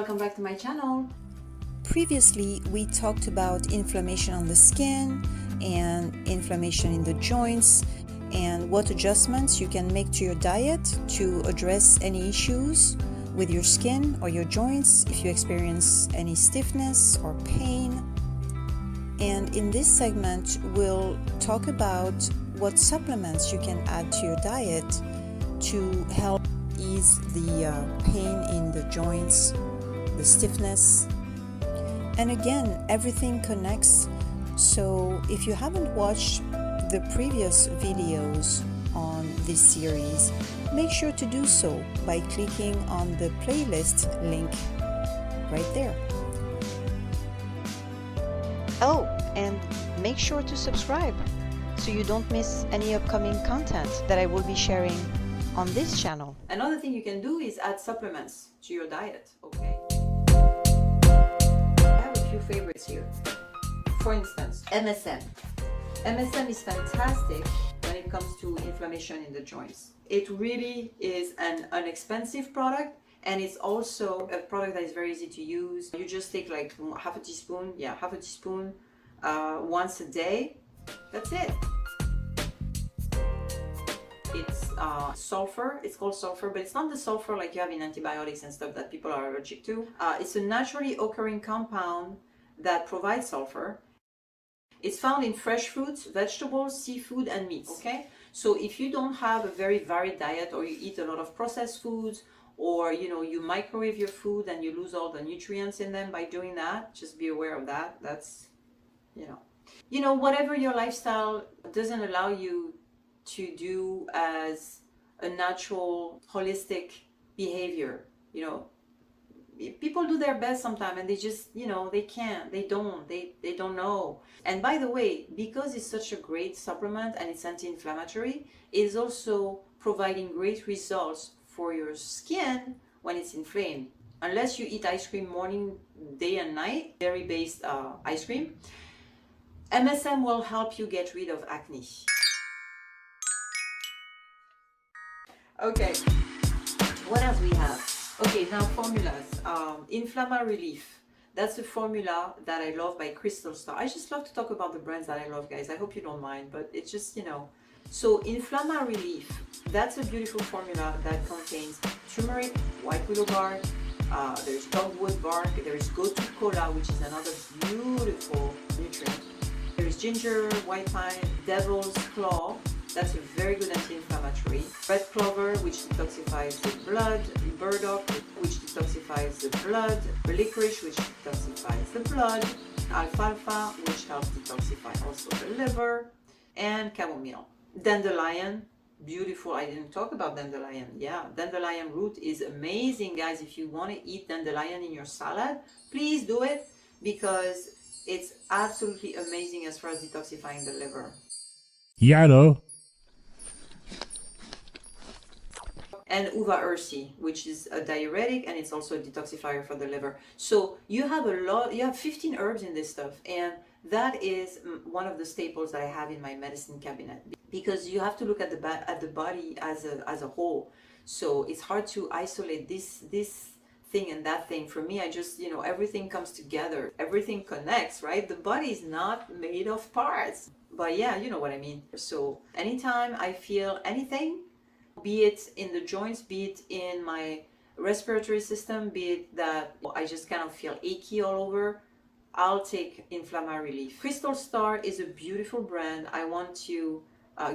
welcome back to my channel. Previously, we talked about inflammation on the skin and inflammation in the joints and what adjustments you can make to your diet to address any issues with your skin or your joints if you experience any stiffness or pain. And in this segment, we'll talk about what supplements you can add to your diet to help ease the pain in the joints, the stiffness. And again, everything connects. So if you haven't watched the previous videos on this series, make sure to do so by clicking on the playlist link right there. Oh, and make sure to subscribe so you don't miss any upcoming content that I will be sharing on this channel. Another thing you can do is add supplements to your diet, okay? I have a few favorites here. For instance, MSM. MSM is fantastic when it comes to inflammation in the joints. It really is an inexpensive product, and it's also a product that is very easy to use. You just take like half a teaspoon once a day. That's it. It's sulfur. It's called sulfur, but it's not the sulfur like you have in antibiotics and stuff that people are allergic to. It's a naturally occurring compound that provides sulfur. It's found in fresh fruits, vegetables, seafood, and meats. Okay, so if you don't have a very varied diet, or you eat a lot of processed foods, or you microwave your food and you lose all the nutrients in them by doing that, just be aware of that. That's whatever your lifestyle doesn't allow you to do as a natural holistic behavior. People do their best sometimes and they just they can't, they don't know. And by the way, because it's such a great supplement and it's anti-inflammatory, it is also providing great results for your skin when it's inflamed. Unless you eat ice cream morning, day and night, dairy based ice cream, MSM will help you get rid of acne. Okay, what else we have? Okay, now formulas. Inflamma Relief. That's a formula that I love by Crystal Star. I just love to talk about the brands that I love, guys. I hope you don't mind, but it's just, So Inflamma Relief, that's a beautiful formula that contains turmeric, white willow bark, there's dogwood bark, there's gotu kola, which is another beautiful nutrient. There's ginger, white pine, devil's claw. That's a very good anti-inflammatory. Red clover, which detoxifies the blood. Burdock, which detoxifies the blood. Licorice, which detoxifies the blood. Alfalfa, which helps detoxify also the liver. And chamomile. Dandelion, beautiful. I didn't talk about dandelion. Yeah, dandelion root is amazing, guys. If you want to eat dandelion in your salad, please do it, because it's absolutely amazing as far as detoxifying the liver. Yeah, I know. And uva ursi, which is a diuretic and it's also a detoxifier for the liver. So you have you have 15 herbs in this stuff, and that is one of the staples that I have in my medicine cabinet, because you have to look at the body as a whole. So it's hard to isolate this thing and that thing. For me, I just everything comes together, everything connects, right? The body is not made of parts, but yeah, you know what I mean. So anytime I feel anything, be it in the joints, be it in my respiratory system, be it that I just kind of feel achy all over, I'll take Inflamma Relief. Crystal Star is a beautiful brand. I want to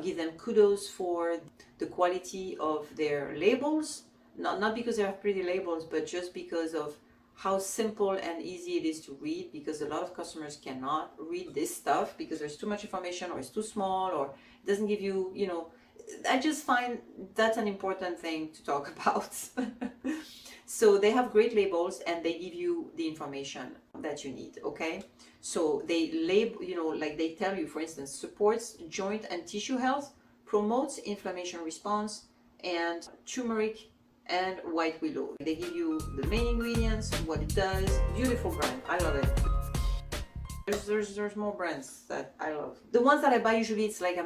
give them kudos for the quality of their labels. Not because they have pretty labels, but just because of how simple and easy it is to read, because a lot of customers cannot read this stuff because there's too much information, or it's too small, or it doesn't give you, I just find that's an important thing to talk about. So they have great labels and they give you the information that you need, okay? So they label, like they tell you, for instance, supports joint and tissue health, promotes inflammation response, and turmeric and white willow. They give you the main ingredients, what it does. Beautiful brand, I love it. There's more brands that I love. The ones that I buy usually, it's like I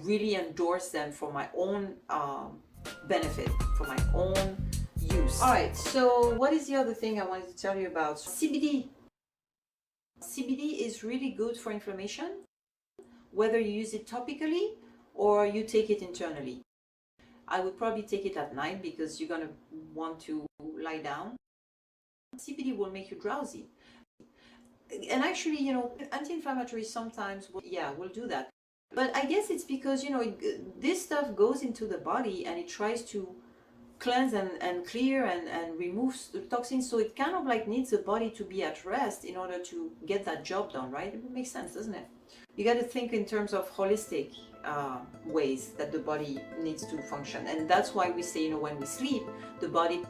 really endorse them for my own benefit, for my own use. All right, so what is the other thing I wanted to tell you about? CBD. CBD is really good for inflammation, whether you use it topically or you take it internally. I would probably take it at night because you're going to want to lie down. CBD will make you drowsy. And actually, you know, anti-inflammatory sometimes will do that. But I guess it's because, you know, this stuff goes into the body and it tries to cleanse and clear and remove the toxins. So it kind of like needs the body to be at rest in order to get that job done, right? It makes sense, doesn't it? You got to think in terms of holistic ways that the body needs to function. And that's why we say, you know, when we sleep, the body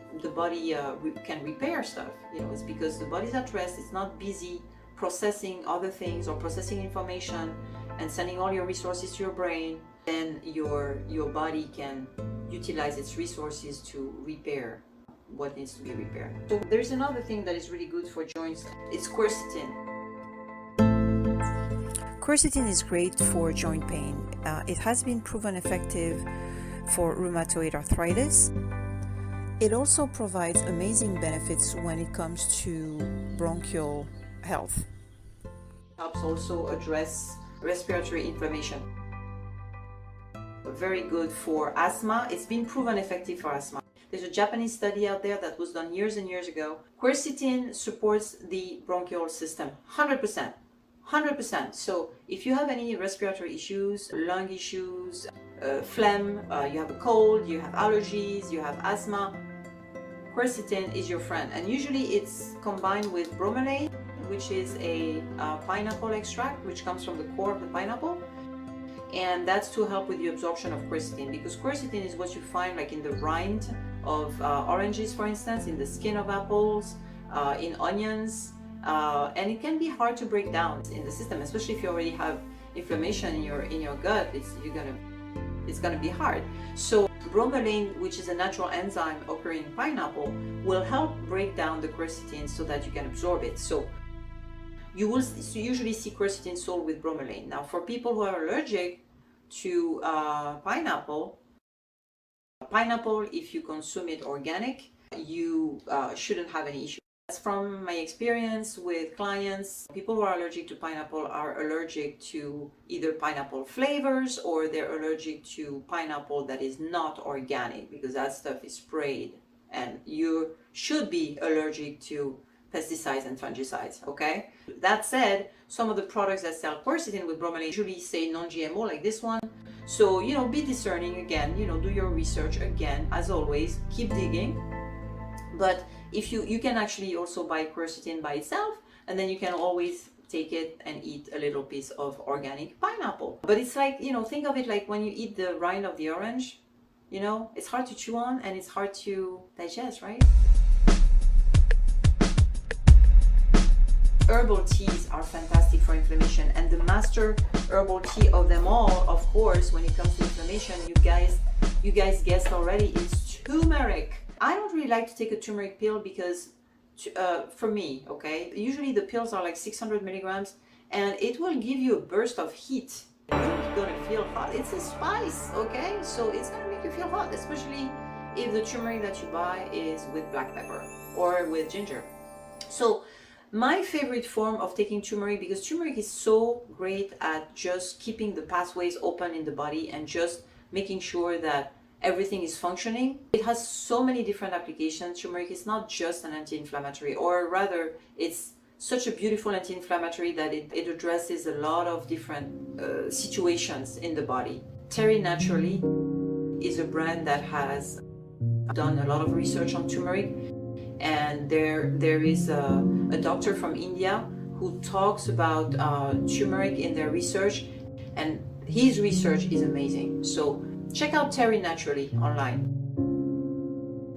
can repair stuff. You know, it's because the body's at rest. It's not busy processing other things or processing information and sending all your resources to your brain. Then your body can utilize its resources to repair what needs to be repaired. So there's another thing that is really good for joints. It's quercetin. Quercetin is great for joint pain. It has been proven effective for rheumatoid arthritis. It also provides amazing benefits when it comes to bronchial health. Helps also address respiratory inflammation. Very good for asthma. It's been proven effective for asthma. There's a Japanese study out there that was done years and years ago. Quercetin supports the bronchial system 100%. 100%. So if you have any respiratory issues, lung issues, phlegm, you have a cold, you have allergies, you have asthma, quercetin is your friend. And usually it's combined with bromelain, which is a pineapple extract, which comes from the core of the pineapple. And that's to help with the absorption of quercetin, because quercetin is what you find like in the rind of oranges, for instance, in the skin of apples, in onions, and it can be hard to break down in the system, especially if you already have inflammation in your gut. It's gonna be hard. So bromelain, which is a natural enzyme occurring in pineapple, will help break down the quercetin so that you can absorb it. So you will usually see quercetin sold with bromelain. Now, for people who are allergic to pineapple, if you consume it organic, you shouldn't have any issue. From my experience with clients, people who are allergic to pineapple are allergic to either pineapple flavors or they're allergic to pineapple that is not organic, because that stuff is sprayed, and you should be allergic to pesticides and fungicides, okay? That said, some of the products that sell quercetin with bromelain usually say non-GMO, like this one. So, you know, be discerning again, you know, do your research again, as always, keep digging. But if you can actually also buy quercetin by itself, and then you can always take it and eat a little piece of organic pineapple. But it's like, you know, think of it like when you eat the rind of the orange, you know, it's hard to chew on and it's hard to digest, right? Herbal teas are fantastic for inflammation, and the master herbal tea of them all, of course, when it comes to inflammation, you guys guessed already, it's turmeric. I don't really like to take a turmeric pill because, for me, okay, usually the pills are like 600 milligrams, and it will give you a burst of heat. You're gonna feel hot. It's a spice, okay? So it's gonna make you feel hot, especially if the turmeric that you buy is with black pepper or with ginger. So my favorite form of taking turmeric, because turmeric is so great at just keeping the pathways open in the body and just making sure that everything is functioning. It has so many different applications. Turmeric is not just an anti-inflammatory, or rather it's such a beautiful anti-inflammatory that it addresses a lot of different situations in the body. Terry Naturally is a brand that has done a lot of research on turmeric, and there is a doctor from India who talks about turmeric in their research, and his research is amazing. So check out Terry Naturally online.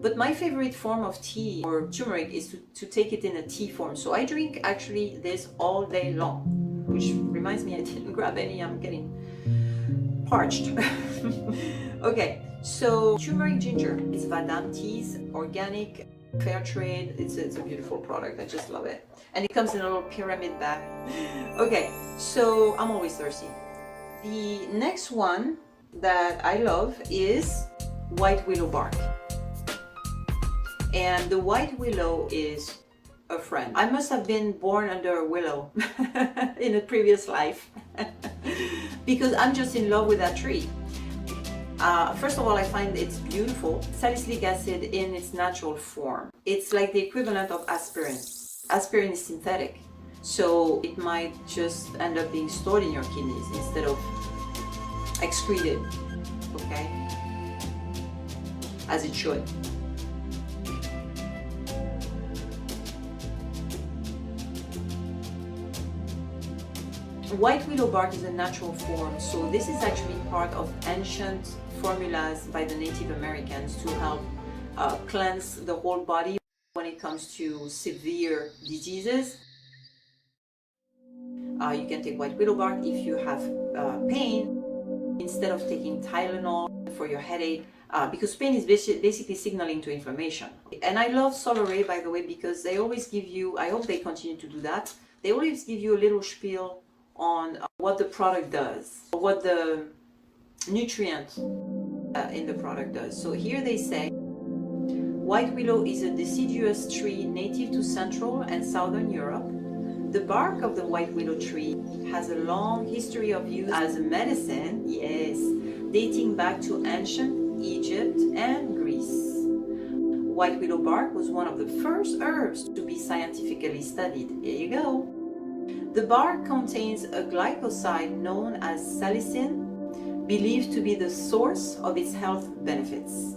But my favorite form of tea or turmeric is to take it in a tea form. So I drink actually this all day long, which reminds me I didn't grab any, I'm getting parched. Okay, so turmeric ginger, it's Vadam teas, organic, fair trade. It's a beautiful product, I just love it. And it comes in a little pyramid bag. Okay, so I'm always thirsty. The next one that I love is white willow bark. And the white willow is a friend. I must have been born under a willow in a previous life because I'm just in love with that tree. First of all, I find it's beautiful. Salicylic acid in its natural form. It's like the equivalent of aspirin. Aspirin is synthetic, so it might just end up being stored in your kidneys instead of excreted, okay? As it should. White willow bark is a natural form, so this is actually part of ancient formulas by the Native Americans to help cleanse the whole body when it comes to severe diseases. You can take white willow bark if you have pain instead of taking Tylenol for your headache, because pain is basically signaling to inflammation. And I love Solaray, by the way, because they always give you, I hope they continue to do that, they always give you a little spiel on what the product does, what the nutrient in the product does. So here they say, white willow is a deciduous tree native to Central and Southern Europe. The bark of the white willow tree has a long history of use as a medicine, yes, dating back to ancient Egypt and Greece. White willow bark was one of the first herbs to be scientifically studied. Here you go. The bark contains a glycoside known as salicin, believed to be the source of its health benefits.